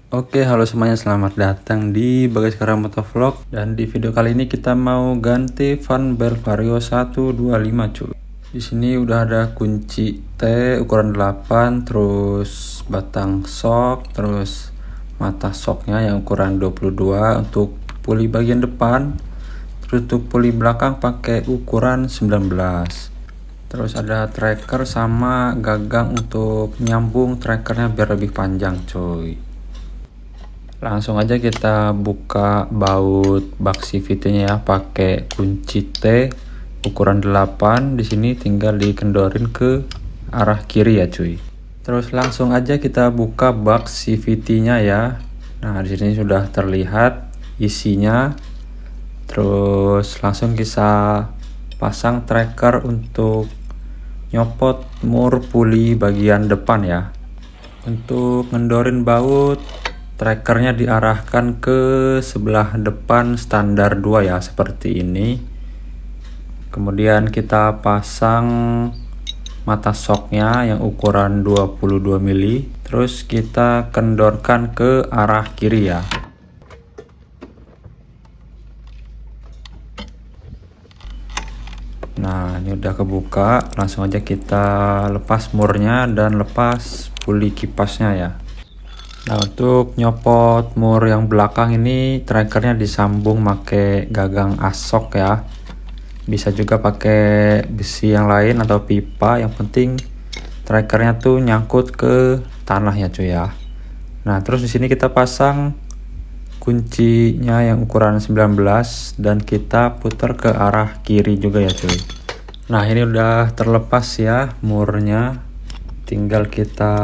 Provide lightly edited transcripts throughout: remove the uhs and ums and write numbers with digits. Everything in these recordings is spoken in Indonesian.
Oke, halo semuanya, selamat datang di Bagasskara Motovlog. Dan di video kali ini kita mau ganti fan belt Vario 125 cuy. Di sini udah ada kunci T ukuran 8, terus batang sok, terus mata soknya yang ukuran 22 untuk puli bagian depan. Terus untuk puli belakang pakai ukuran 19. Terus ada tracker sama gagang untuk nyambung trackernya biar lebih panjang cuy. Langsung aja kita buka baut bak CVT-nya ya, pakai kunci T ukuran 8. Di sini tinggal dikendorin ke arah kiri ya cuy. Terus langsung aja kita buka bak CVT-nya ya. Nah, di sini sudah terlihat isinya. Terus langsung kita pasang tracker untuk nyopot mur puli bagian depan ya. Untuk ngendorin baut, trackernya diarahkan ke sebelah depan standar 2 ya, seperti ini. Kemudian kita pasang mata soknya yang ukuran 22 mili. Terus kita kendorkan ke arah kiri ya. Nah, ini udah kebuka. Langsung aja kita lepas murnya dan lepas puli kipasnya ya. Nah, untuk nyopot mur yang belakang ini trackernya disambung pakai gagang asok ya. Bisa juga pakai besi yang lain atau pipa, yang penting trackernya tuh nyangkut ke tanah ya cuy ya. Nah, terus di sini kita pasang kuncinya yang ukuran 19 dan kita putar ke arah kiri juga ya cuy. Nah, ini udah terlepas ya murnya. Tinggal kita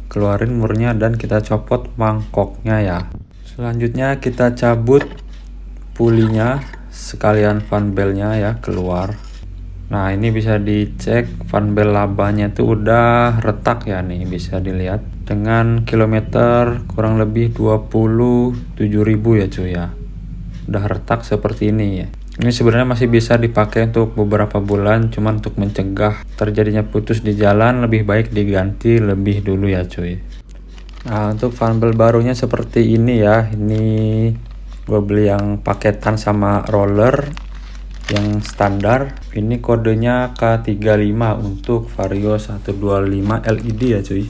keluarin murnya dan kita copot mangkoknya ya. Selanjutnya kita cabut pulinya sekalian fan beltnya ya keluar. Nah, ini bisa dicek fan belt labanya tuh udah retak ya, nih bisa dilihat dengan kilometer kurang lebih 27.000 ya cuy ya. Udah retak seperti ini ya. Ini sebenarnya masih bisa dipakai untuk beberapa bulan, cuman untuk mencegah terjadinya putus di jalan lebih baik diganti lebih dulu ya cuy. Nah, untuk fan belt barunya seperti ini ya. Ini gue beli yang paketan sama roller yang standar. Ini kodenya K35 untuk Vario 125 LED ya cuy.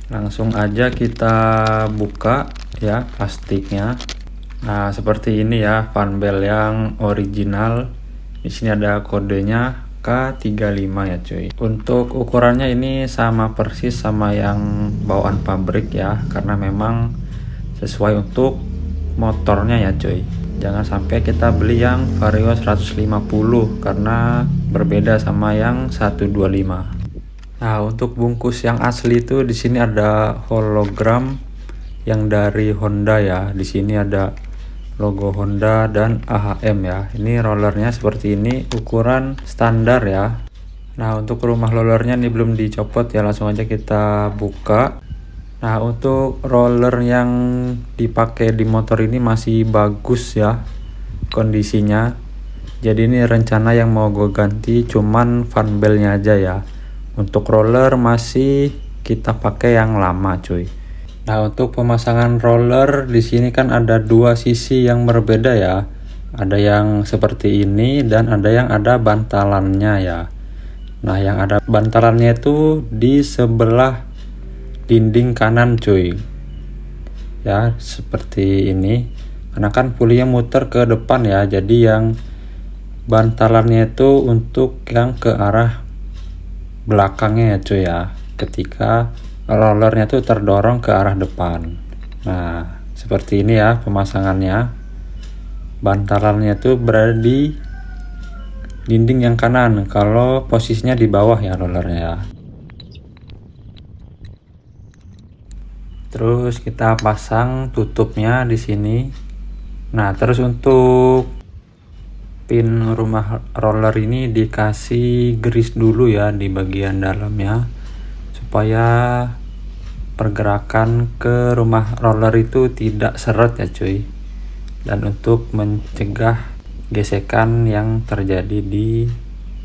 Langsung aja kita buka ya plastiknya. Nah, seperti ini ya fan belt yang original. Di sini ada kodenya K35 ya cuy. Untuk ukurannya ini sama persis sama yang bawaan pabrik ya, karena memang sesuai untuk motornya ya cuy. Jangan sampai kita beli yang Vario 150 karena berbeda sama yang 125. Nah, untuk bungkus yang asli itu di sini ada hologram yang dari Honda ya. Di sini ada logo Honda dan AHM ya. Ini rollernya seperti ini, ukuran standar ya. Nah, untuk rumah rollernya ini belum dicopot ya, langsung aja kita buka. Nah, untuk roller yang dipakai di motor ini masih bagus ya kondisinya. Jadi ini rencana yang mau gue ganti cuman fan beltnya aja ya. Untuk roller masih kita pakai yang lama cuy. Nah, untuk pemasangan roller di sini kan ada dua sisi yang berbeda ya. Ada yang seperti ini dan ada yang ada bantalannya ya. Nah, yang ada bantalannya itu di sebelah dinding kanan cuy. Ya, seperti ini. Karena kan pulinya muter ke depan ya. Jadi yang bantalannya itu untuk yang ke arah belakangnya ya cuy ya. Ketika rollernya tuh terdorong ke arah depan. Nah, seperti ini ya pemasangannya. Bantalannya tuh berada di dinding yang kanan, kalau posisinya di bawah ya rollernya ya. Terus kita pasang tutupnya di sini. Nah, terus untuk pin rumah roller ini dikasih grease dulu ya di bagian dalamnya, supaya pergerakan ke rumah roller itu tidak seret ya cuy, dan untuk mencegah gesekan yang terjadi di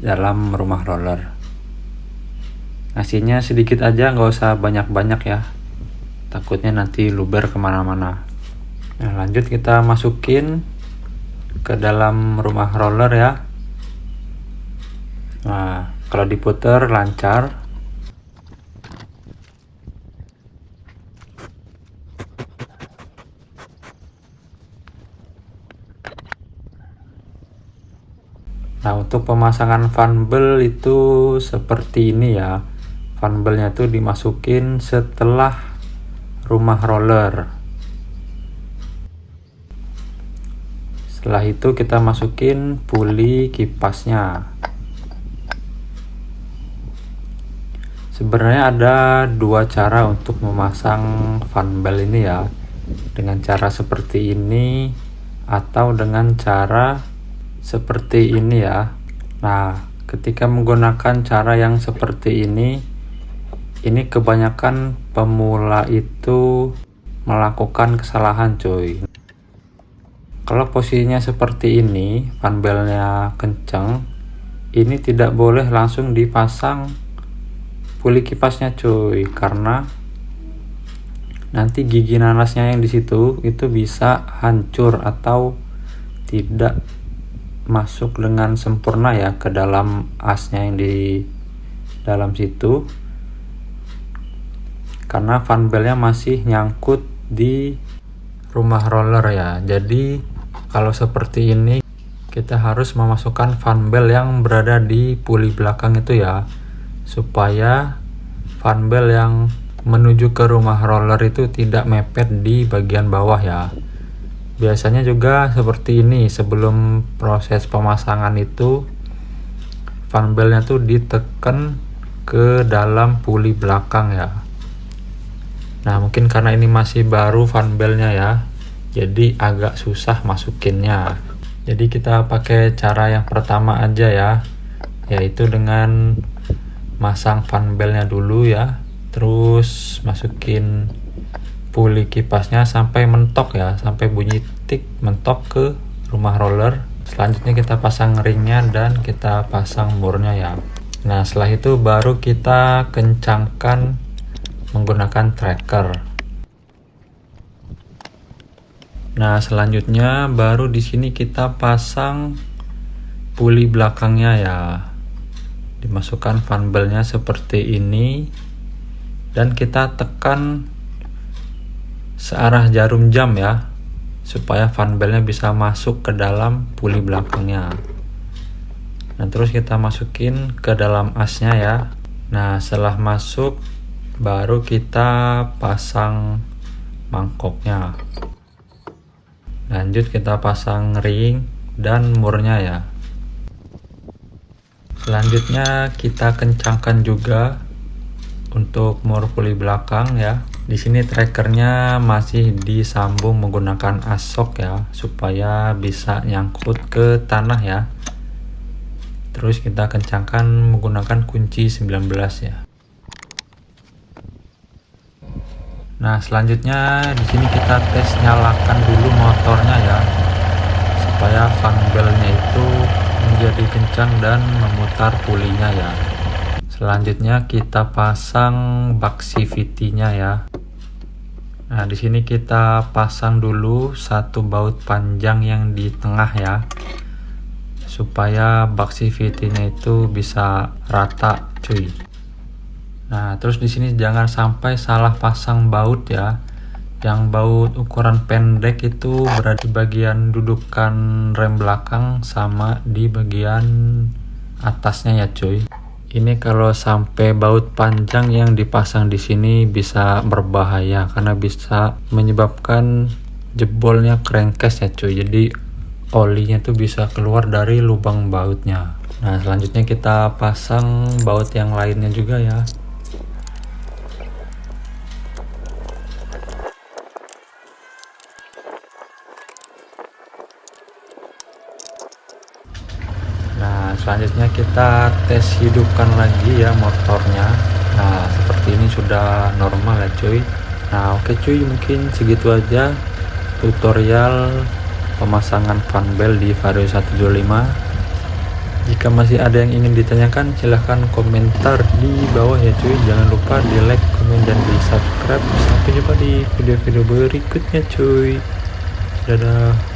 dalam rumah roller. Ngasihnya sedikit aja, nggak usah banyak-banyak ya, takutnya nanti luber kemana-mana. Nah, lanjut kita masukin ke dalam rumah roller ya. Nah, kalau diputar lancar. Nah, untuk pemasangan fan belt itu seperti ini ya. Fan beltnya tuh dimasukin setelah rumah roller. Setelah itu kita masukin puli kipasnya. Sebenarnya ada dua cara untuk memasang fan belt ini ya. Dengan cara seperti ini atau dengan cara seperti ini ya. Nah, ketika menggunakan cara yang seperti ini kebanyakan pemula itu melakukan kesalahan cuy. Kalau posisinya seperti ini, fan beltnya kenceng, ini tidak boleh langsung dipasang puli kipasnya cuy, karena nanti gigi nanasnya yang di situ itu bisa hancur atau tidak masuk dengan sempurna ya ke dalam asnya yang di dalam situ, karena fan beltnya masih nyangkut di rumah roller ya. Jadi kalau seperti ini kita harus memasukkan fan belt yang berada di puli belakang itu ya, supaya fan belt yang menuju ke rumah roller itu tidak mepet di bagian bawah ya. Biasanya juga seperti ini, sebelum proses pemasangan itu fan beltnya tuh ditekan ke dalam puli belakang ya. Nah, mungkin karena ini masih baru fan beltnya ya, jadi agak susah masukinnya. Jadi kita pakai cara yang pertama aja ya, yaitu dengan masang fan beltnya dulu ya, terus masukin puli kipasnya sampai mentok ya, sampai bunyi tik mentok ke rumah roller. Selanjutnya kita pasang ringnya dan kita pasang murnya ya. Nah, setelah itu baru kita kencangkan menggunakan tracker. Nah, selanjutnya baru di sini kita pasang puli belakangnya ya. Dimasukkan fan beltnya seperti ini dan kita tekan searah jarum jam ya, supaya fan beltnya bisa masuk ke dalam puli belakangnya. Nah, terus kita masukin ke dalam asnya ya. Nah, setelah masuk baru kita pasang mangkoknya. Lanjut kita pasang ring dan murnya ya. Selanjutnya kita kencangkan juga untuk mur puli belakang ya. Di sini trackernya masih disambung menggunakan asok ya, supaya bisa nyangkut ke tanah ya. Terus kita kencangkan menggunakan kunci 19 ya. Nah, selanjutnya di sini kita tes nyalakan dulu motornya ya, supaya fan beltnya itu menjadi kencang dan memutar pulinya ya. Selanjutnya kita pasang bak CVT-nya ya. Nah, di sini kita pasang dulu satu baut panjang yang di tengah ya, supaya bak CVT-nya itu bisa rata, cuy. Nah, terus di sini jangan sampai salah pasang baut ya. Yang baut ukuran pendek itu berada di bagian dudukan rem belakang sama di bagian atasnya ya, cuy. Ini kalau sampai baut panjang yang dipasang di sini bisa berbahaya karena bisa menyebabkan jebolnya crankcase ya cuy. Jadi olinya tuh bisa keluar dari lubang bautnya. Nah, selanjutnya kita pasang baut yang lainnya juga ya. Nah, selanjutnya kita tes hidupkan lagi ya motornya. Nah, seperti ini sudah normal ya cuy. Nah, oke cuy, mungkin segitu aja tutorial pemasangan fan belt di Vario 125. Jika masih ada yang ingin ditanyakan, silahkan komentar di bawah ya cuy. Jangan lupa di like, komen, dan di subscribe. Sampai jumpa di video-video berikutnya cuy. Dadah.